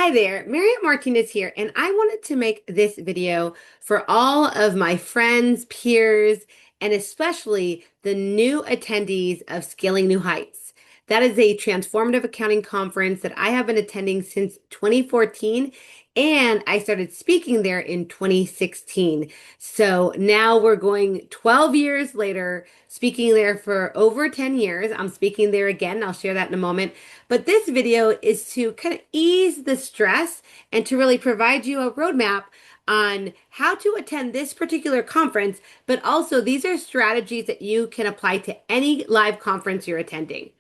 Hi there, Marriott Martinez here, and I wanted to make this video for all of my friends, peers, and especially the new attendees of Scaling New Heights. That is a transformative accounting conference that I have been attending since 2014, and I started speaking there in 2016. So now we're going 12 years later, speaking there for over 10 years. I'm speaking there again. I'll share that in a moment. But this video is to kind of ease the stress and to really provide you a roadmap on how to attend this particular conference, but also these are strategies that you can apply to any live conference you're attending.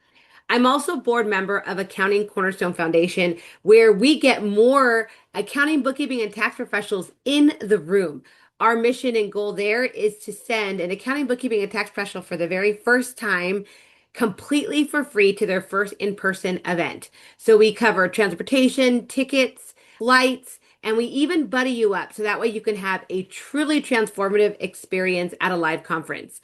I'm also board member of Accounting Cornerstone Foundation, where we get more accounting, bookkeeping, and tax professionals in the room. Our mission and goal there is to send an accounting, bookkeeping, and tax professional for the very first time completely for free to their first in-person event. So we cover transportation, tickets, flights, and we even buddy you up so that way you can have a truly transformative experience at a live conference.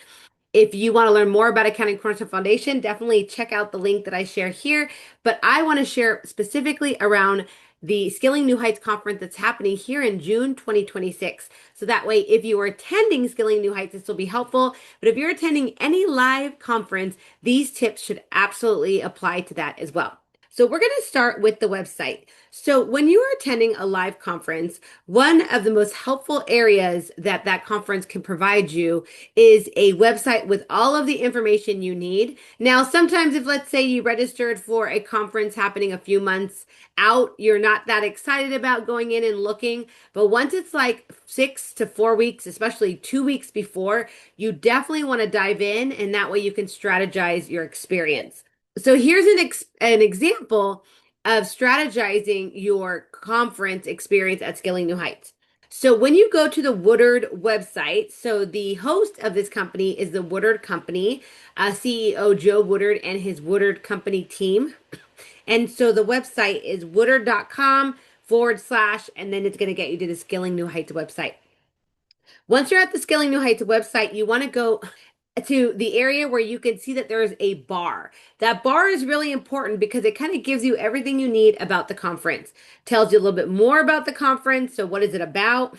If you want to learn more about Accounting Cornerstone Foundation, definitely check out the link that I share here. But I want to share specifically around the Scaling New Heights conference that's happening here in June 2026. So that way, if you are attending Scaling New Heights, this will be helpful. But if you're attending any live conference, these tips should absolutely apply to that as well. So we're going to start with the website. So when you are attending a live conference, one of the most helpful areas that that conference can provide you is a website with all of the information you need. Now, sometimes if let's say you registered for a conference happening a few months out, you're not that excited about going in and looking. But once it's like 6 to 4 weeks, especially 2 weeks before, you definitely want to dive in, and that way you can strategize your experience. So here's an example of strategizing your conference experience at Scaling New Heights. So when you go to the Woodard website, so the host of this company is the Woodard Company, CEO Joe Woodard and his Woodard Company team. And so the website is woodard.com / and then it's going to get you to the Scaling New Heights website. Once you're at the Scaling New Heights website, you want to go to the area where you can see that there is a bar. That bar is really important because it kind of gives you everything you need about the conference. Tells you a little bit more about the conference. So what is it about?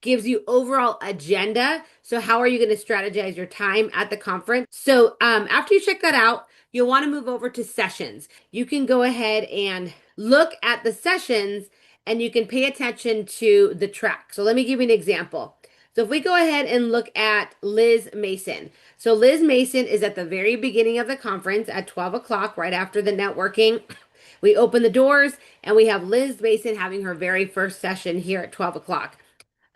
Gives you overall agenda. So how are you going to strategize your time at the conference? So after you check that out, you'll want to move over to sessions. You can go ahead and look at the sessions and you can pay attention to the track. So let me give you an example. So if we go ahead and look at Liz Mason. So Liz Mason is at the very beginning of the conference at 12 o'clock, right after the networking. We open the doors and we have Liz Mason having her very first session here at 12 o'clock.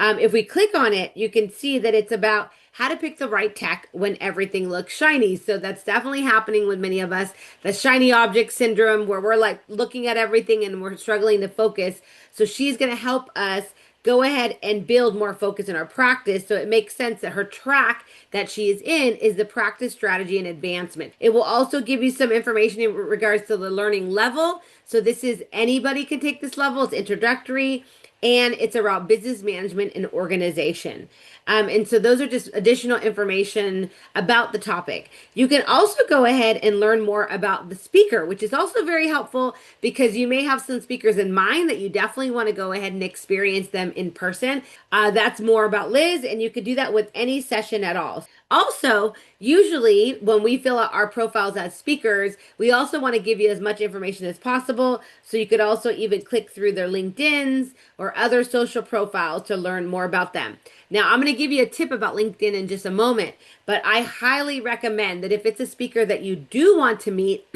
If we click on it, you can see that it's about how to pick the right tech when everything looks shiny. So that's definitely happening with many of us, the shiny object syndrome, where we're like looking at everything and we're struggling to focus. So she's going to help us go ahead and build more focus in our practice. So it makes sense that her track that she is in is the practice strategy and advancement. It will also give you some information in regards to the learning level. So this is anybody can take this level. It's introductory and it's around business management and organization. And so those are just additional information about the topic. You can also go ahead and learn more about the speaker, which is also very helpful because you may have some speakers in mind that you definitely want to go ahead and experience them in person. That's more about Liz, and you could do that with any session at all. Also, usually when we fill out our profiles as speakers, we also want to give you as much information as possible. So you could also even click through their LinkedIn's or other social profiles to learn more about them. Now, I'm going to give you a tip about LinkedIn in just a moment, but I highly recommend that if it's a speaker that you do want to meet,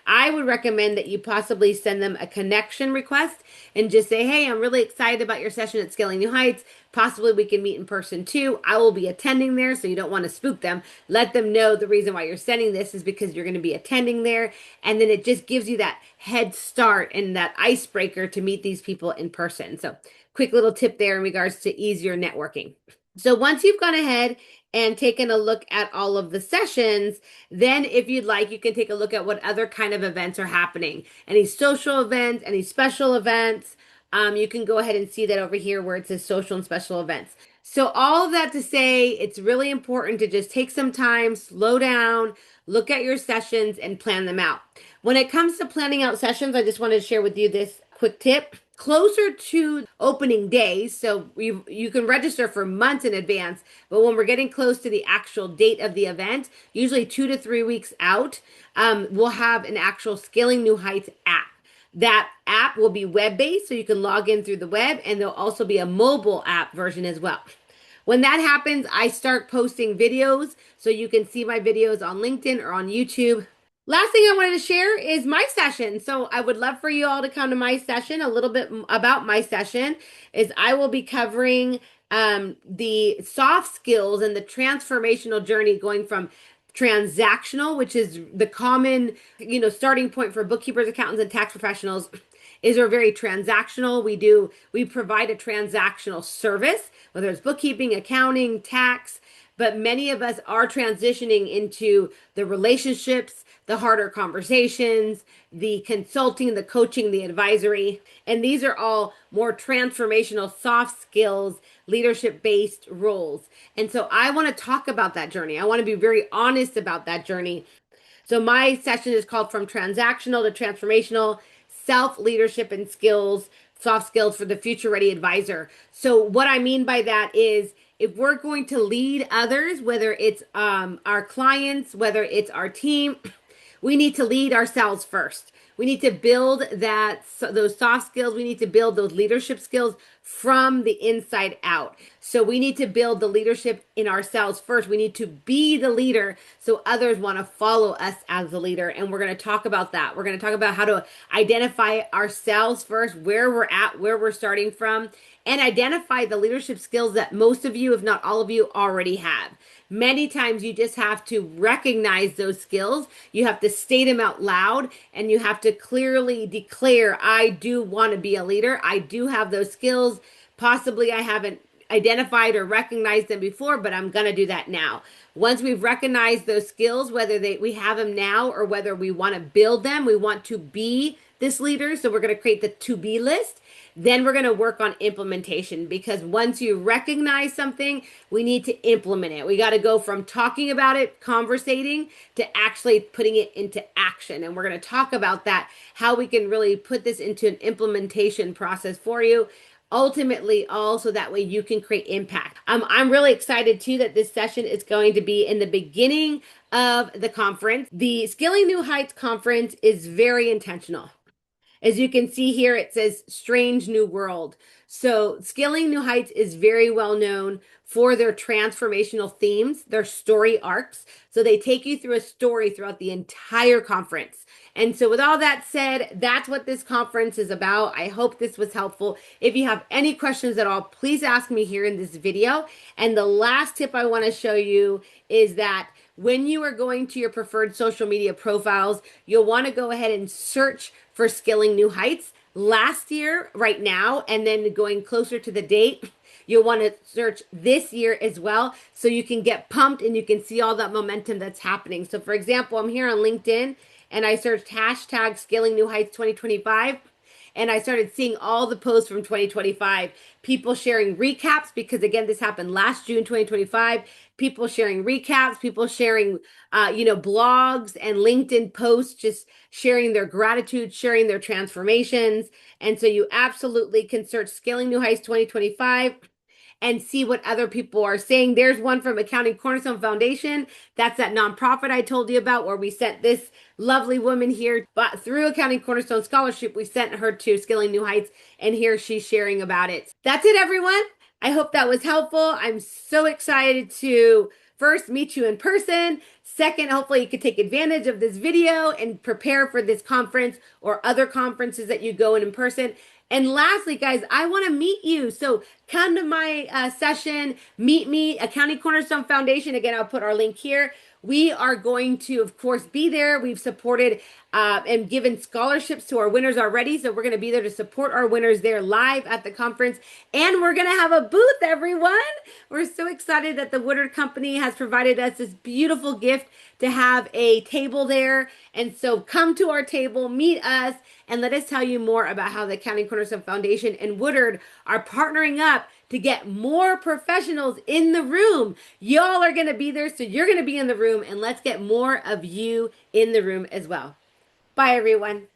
I would recommend that you possibly send them a connection request and just say, hey, I'm really excited about your session at Scaling New Heights. Possibly we can meet in person too. I will be attending there, so you don't want to spook them. Let them know the reason why you're sending this is because you're going to be attending there. And then it just gives you that head start and that icebreaker to meet these people in person. So quick little tip there in regards to easier networking. So once you've gone ahead and taken a look at all of the sessions, then if you'd like, you can take a look at what other kind of events are happening. Any social events, any special events. You can go ahead and see that over here where it says social and special events. So all of that to say, it's really important to just take some time, slow down, look at your sessions and plan them out. When it comes to planning out sessions, I just wanted to share with you this quick tip. Closer to opening days, so you can register for months in advance, but when we're getting close to the actual date of the event, usually 2 to 3 weeks out, we'll have an actual Scaling New Heights app. That app will be web-based, so you can log in through the web, and there'll also be a mobile app version as well. When that happens, I start posting videos, so you can see my videos on LinkedIn or on YouTube. Last thing I wanted to share is my session. So I would love for you all to come to my session. A little bit about my session is I will be covering the soft skills and the transformational journey going from transactional, which is the common, starting point for bookkeepers, accountants, and tax professionals, is we're very transactional. We provide a transactional service, whether it's bookkeeping, accounting, tax, but many of us are transitioning into the relationships, the harder conversations, the consulting, the coaching, the advisory. And these are all more transformational, soft skills, leadership based roles. And so I want to talk about that journey. I want to be very honest about that journey. So my session is called From Transactional to Transformational: Self Leadership and Skills, Soft Skills for the Future Ready Advisor. So what I mean by that is, if we're going to lead others, whether it's our clients, whether it's our team, we need to lead ourselves first. We need to build those soft skills. We need to build those leadership skills from the inside out. So we need to build the leadership in ourselves first. We need to be the leader so others want to follow us as the leader. And we're going to talk about that. We're going to talk about how to identify ourselves first, where we're at, where we're starting from, and identify the leadership skills that most of you, if not all of you, already have. Many times you just have to recognize those skills. You have to state them out loud, and you have to clearly declare, I do want to be a leader. I do have those skills. Possibly I haven't identified or recognized them before, but I'm going to do that now. Once we've recognized those skills, whether we have them now or whether we want to build them, we want to be this leader. So we're going to create the to be list. Then we're going to work on implementation, because once you recognize something, we need to implement it. We got to go from talking about it, conversating, to actually putting it into action. And we're going to talk about that, how we can really put this into an implementation process for you. Ultimately, also that way you can create impact. I'm really excited too that this session is going to be in the beginning of the conference. The Scaling New Heights conference is very intentional. As you can see here, it says Strange New World. So Scaling New Heights is very well known for their transformational themes, their story arcs. So they take you through a story throughout the entire conference. And so with all that said, that's what this conference is about. I hope this was helpful. If you have any questions at all, please ask me here in this video. And the last tip I want to show you is that when you are going to your preferred social media profiles, you'll want to go ahead and search for Scaling New Heights last year, right now, and then going closer to the date, you'll want to search this year as well, so you can get pumped and you can see all that momentum that's happening. So for example, I'm here on LinkedIn and I searched hashtag Scaling New Heights 2025. And I started seeing all the posts from 2025, people sharing recaps, because again, this happened last June 2025, people sharing recaps, people sharing, blogs and LinkedIn posts, just sharing their gratitude, sharing their transformations. And so you absolutely can search Scaling New Heights 2025 and see what other people are saying. There's one from Accounting Cornerstone Foundation. That's that nonprofit I told you about, where we sent this lovely woman here, but through Accounting Cornerstone Scholarship, we sent her to Scaling New Heights, and here she's sharing about it. That's it, everyone. I hope that was helpful. I'm so excited to first meet you in person. Second, hopefully you could take advantage of this video and prepare for this conference or other conferences that you go in person. And lastly, guys, I want to meet you. So come to my session, meet me, Accounting Cornerstone Foundation. Again, I'll put our link here. We are going to, of course, be there. We've supported and given scholarships to our winners already. So we're going to be there to support our winners there live at the conference. And we're going to have a booth, everyone. We're so excited that the Woodard Company has provided us this beautiful gift to have a table there. And so come to our table, meet us, and let us tell you more about how the Accounting Cornerstone Foundation and Woodard are partnering up to get more professionals in the room. Y'all are going to be there, so you're going to be in the room, and let's get more of you in the room as well. Bye, everyone.